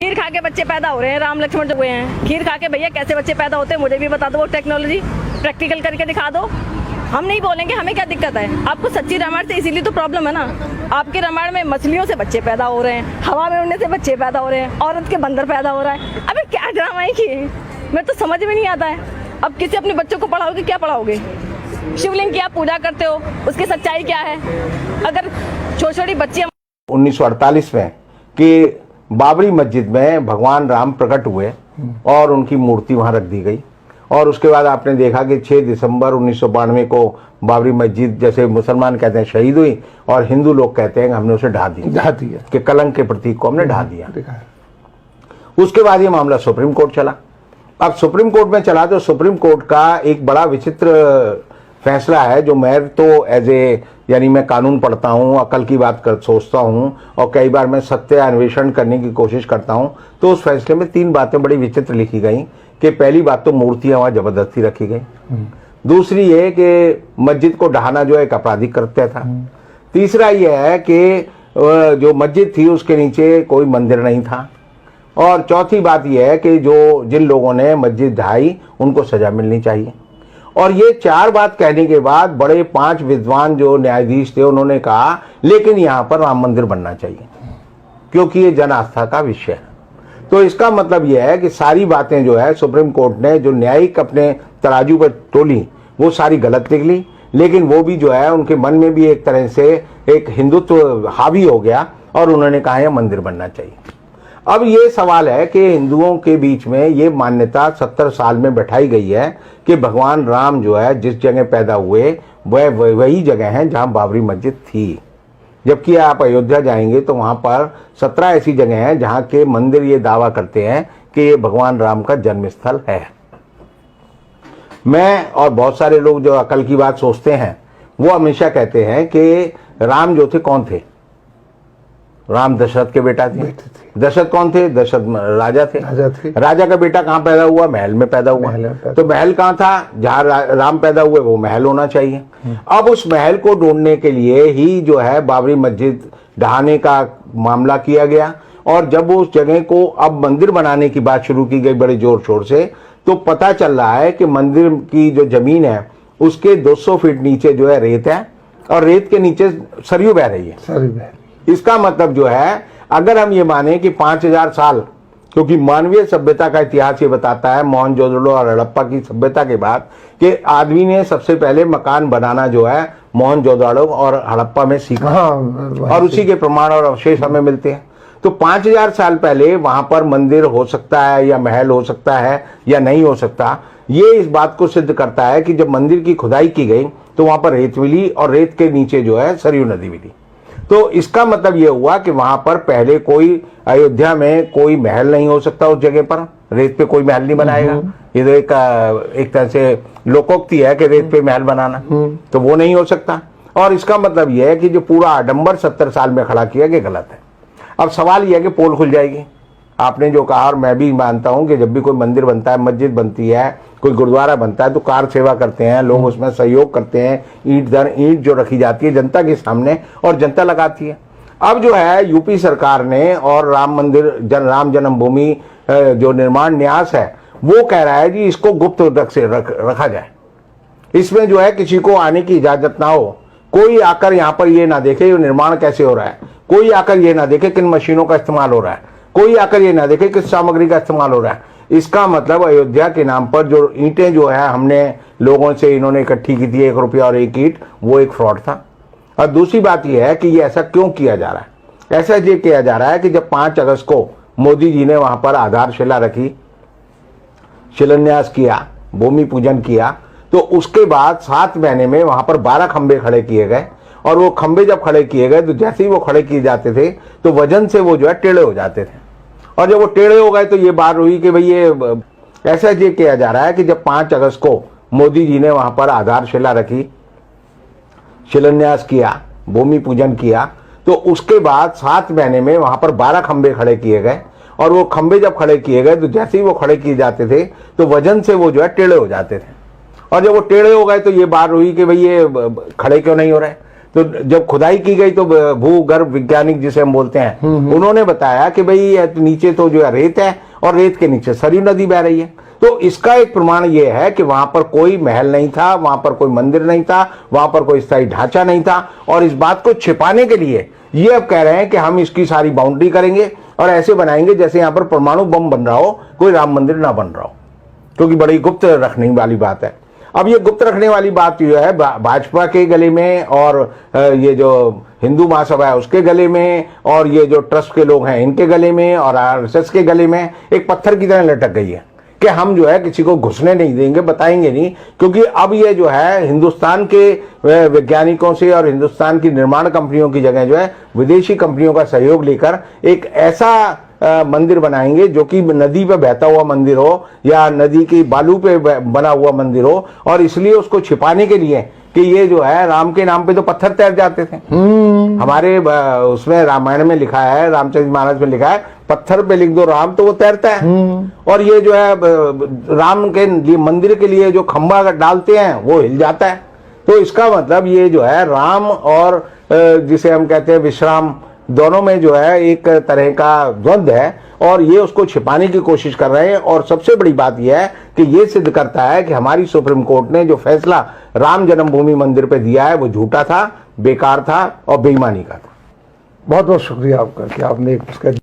खीर खा के बच्चे पैदा हो रहे हैं, राम लक्ष्मण जो हुए हैं। खीर खा के भैया कैसे बच्चे पैदा होते हैं मुझे भी बता दो, वो टेक्नोलॉजी प्रैक्टिकल करके दिखा दो। हम नहीं बोलेंगे, हमें क्या दिक्कत है। आपको सच्ची रामायण से इसीलिए तो प्रॉब्लम है ना। आपके रामायण में मछलियों से बच्चे पैदा हो रहे हैं, हवा में उड़ने से बच्चे पैदा हो रहे हैं, औरत के बंदर पैदा हो रहा है। अबे क्या ड्रामा है कि मैं तो समझ में नहीं आता है। अब किसी अपने बच्चों को पढ़ाओगे, क्या पढ़ाओगे? शिवलिंग की आप पूजा करते हो, उसकी सच्चाई क्या है? अगर छोटी छोटी बच्ची 1948 में कि बाबरी मस्जिद में भगवान राम प्रकट हुए और उनकी मूर्ति वहां रख दी गई, और उसके बाद आपने देखा कि 6 दिसंबर 1992 को बाबरी मस्जिद, जैसे मुसलमान कहते हैं शहीद हुई, और हिंदू लोग कहते हैं कि हमने उसे ढा दिया कि कलंक के प्रतीक को हमने ढा दिया। उसके बाद ये मामला सुप्रीम कोर्ट चला। अब सुप्रीम कोर्ट में चला तो सुप्रीम कोर्ट का एक बड़ा विचित्र फैसला है, जो मैं तो यानी मैं कानून पढ़ता हूँ, अकल की बात सोचता हूँ, और कई बार मैं सत्य अन्वेषण करने की कोशिश करता हूँ। तो उस फैसले में 3 बातें बड़ी विचित्र लिखी गई कि पहली बात तो मूर्तियां वहां जबरदस्ती रखी गई, दूसरी ये कि मस्जिद को ढहाना जो एक आपराधिक कृत्य था, तीसरा ये है कि जो मस्जिद थी उसके नीचे कोई मंदिर नहीं था, और चौथी बात यह है कि जिन लोगों ने मस्जिद ढहाई उनको सजा मिलनी चाहिए। और ये 4 बात कहने के बाद बड़े 5 विद्वान जो न्यायाधीश थे उन्होंने कहा लेकिन यहाँ पर राम मंदिर बनना चाहिए क्योंकि ये जन आस्था का विषय है। तो इसका मतलब यह है कि सारी बातें जो है सुप्रीम कोर्ट ने जो न्यायिक अपने तराजू पर तोली वो सारी गलत निकली, लेकिन वो भी जो है उनके मन में भी एक तरह से एक हिंदुत्व हावी हो गया और उन्होंने कहा यह मंदिर बनना चाहिए। अब ये सवाल है कि हिंदुओं के बीच में ये मान्यता 70 साल में बैठाई गई है कि भगवान राम जो है जिस जगह पैदा हुए वह वही जगह है जहां बाबरी मस्जिद थी, जबकि आप अयोध्या जाएंगे तो वहां पर 17 ऐसी जगह हैं जहां के मंदिर ये दावा करते हैं कि ये भगवान राम का जन्म स्थल है। मैं और बहुत सारे लोग जो अकल की बात सोचते हैं वो हमेशा कहते हैं कि राम जो थे कौन थे? राम दशरथ के बेटा थे। दशरथ कौन थे? दशरथ राजा थे। राजा का बेटा कहाँ पैदा हुआ? महल में पैदा हुआ। तो महल कहाँ था? जहाँ राम पैदा हुए वो महल होना चाहिए। अब उस महल को ढूंढने के लिए ही जो है बाबरी मस्जिद ढहाने का मामला किया गया, और जब उस जगह को अब मंदिर बनाने की बात शुरू की गई बड़े जोर शोर से, तो पता चल रहा है कि मंदिर की जो जमीन है उसके 200 फीट नीचे जो है रेत है, और रेत के नीचे सरयू बह रही है। इसका मतलब जो है अगर हम ये माने कि 5000 साल, क्योंकि मानवीय सभ्यता का इतिहास ये बताता है मोहनजोदड़ो और हड़प्पा की सभ्यता के बाद कि आदमी ने सबसे पहले मकान बनाना जो है मोहनजोदड़ो और हड़प्पा में सीखा, और उसी के प्रमाण और अवशेष हमें मिलते हैं। तो 5000 साल पहले वहां पर मंदिर हो सकता है या महल हो सकता है या नहीं हो सकता, ये इस बात को सिद्ध करता है कि जब मंदिर की खुदाई की गई तो वहां पर रेत मिली, और रेत के नीचे जो है सरयू नदी मिली। तो इसका मतलब ये हुआ कि वहां पर पहले कोई अयोध्या में कोई महल नहीं हो सकता, उस जगह पर रेत पे कोई महल नहीं बनाएगा। ये तो एक तरह से लोकोक्ति है कि रेत पे महल बनाना, तो वो नहीं हो सकता। और इसका मतलब यह है कि जो पूरा आडंबर 70 साल में खड़ा किया गया गलत है। अब सवाल यह है कि पोल खुल जाएगी। आपने जो कहा, और मैं भी मानता हूं कि जब भी कोई मंदिर बनता है, मस्जिद बनती है, कोई गुरुद्वारा बनता है, तो कार सेवा करते हैं लोग, उसमें सहयोग करते हैं, ईंट दर ईंट जो रखी जाती है जनता के सामने और जनता लगाती है। अब जो है यूपी सरकार ने और राम मंदिर राम जन्मभूमि जो निर्माण न्यास है वो कह रहा है कि इसको गुप्त रखा जाए, इसमें जो है किसी को आने की इजाजत ना हो, कोई आकर यहाँ पर ये ना देखे ये निर्माण कैसे हो रहा है, कोई आकर ये ना देखे किन मशीनों का इस्तेमाल हो रहा है, कोई आकर ये ना देखे किस सामग्री का इस्तेमाल हो रहा है। इसका मतलब अयोध्या के नाम पर जो ईंटें जो है हमने लोगों से इन्होंने इकट्ठी की थी 1 रुपया और 1 ईंट, वो एक फ्रॉड था। और दूसरी बात यह है कि ये ऐसा क्यों किया जा रहा है? ऐसा ये किया जा रहा है कि जब 5 अगस्त को मोदी जी ने वहां पर आधारशिला रखी, शिलान्यास किया, भूमि पूजन किया, तो उसके बाद 7 महीने में वहां पर 12 खंबे खड़े किए गए, और वो खंबे जब खड़े किए गए तो जैसे ही वो खड़े किए जाते थे तो वजन से वो जो है टेढ़े हो जाते थे, और जब वो टेढ़े हो गए तो ये बात हुई कि भाई ये ऐसा ये किया जा रहा है कि जब 5 अगस्त को मोदी जी ने वहां पर आधारशिला रखी, शिलान्यास किया, भूमि पूजन किया, तो उसके बाद 7 महीने में वहां पर 12 खंबे खड़े किए गए, और वो खंबे जब खड़े किए गए तो जैसे ही वो खड़े किए जाते थे तो वजन से वो जो है टेढ़े हो जाते थे, और जब वो टेढ़े हो गए तो ये बात हुई कि भाई ये खड़े क्यों नहीं हो रहे। तो जब खुदाई की गई तो भूगर्भ वैज्ञानिक जिसे हम बोलते हैं उन्होंने बताया कि भाई ये नीचे तो जो है रेत है और रेत के नीचे सरयू नदी बह रही है। तो इसका एक प्रमाण ये है कि वहां पर कोई महल नहीं था, वहां पर कोई मंदिर नहीं था, वहां पर कोई स्थायी ढांचा नहीं था। और इस बात को छिपाने के लिए ये अब कह रहे हैं कि हम इसकी सारी बाउंड्री करेंगे और ऐसे बनाएंगे जैसे यहां पर परमाणु बम बन रहा हो, कोई राम मंदिर ना बन रहा हो, क्योंकि बड़ी गुप्त रखने वाली बात है। अब ये गुप्त रखने वाली बात जो है भाजपा के गले में और ये जो हिंदू महासभा है उसके गले में और ये जो ट्रस्ट के लोग हैं इनके गले में और आरएसएस के गले में एक पत्थर की तरह लटक गई है कि हम जो है किसी को घुसने नहीं देंगे, बताएंगे नहीं, क्योंकि अब ये जो है हिंदुस्तान के वैज्ञानिकों से और हिंदुस्तान की निर्माण कंपनियों की जगह जो है विदेशी कंपनियों का सहयोग लेकर एक ऐसा मंदिर बनाएंगे जो कि नदी पे बहता हुआ मंदिर हो या नदी की बालू पे बना हुआ मंदिर हो। और इसलिए उसको छिपाने के लिए कि ये जो है राम के नाम पे तो पत्थर तैर जाते थे। हमारे उसमें रामायण में लिखा है, रामचरितमानस में लिखा है, पत्थर पे लिख दो राम तो वो तैरता है। और ये जो है राम के लिए मंदिर के लिए जो खंबा डालते हैं वो हिल जाता है। तो इसका मतलब ये जो है राम और जिसे हम कहते हैं विश्राम, दोनों में जो है एक तरह का द्वंद्व है और ये उसको छिपाने की कोशिश कर रहे हैं। और सबसे बड़ी बात यह है कि ये सिद्ध करता है कि हमारी सुप्रीम कोर्ट ने जो फैसला राम जन्मभूमि मंदिर पे दिया है वो झूठा था, बेकार था और बेईमानी का था। बहुत बहुत शुक्रिया आपका कि आपने एक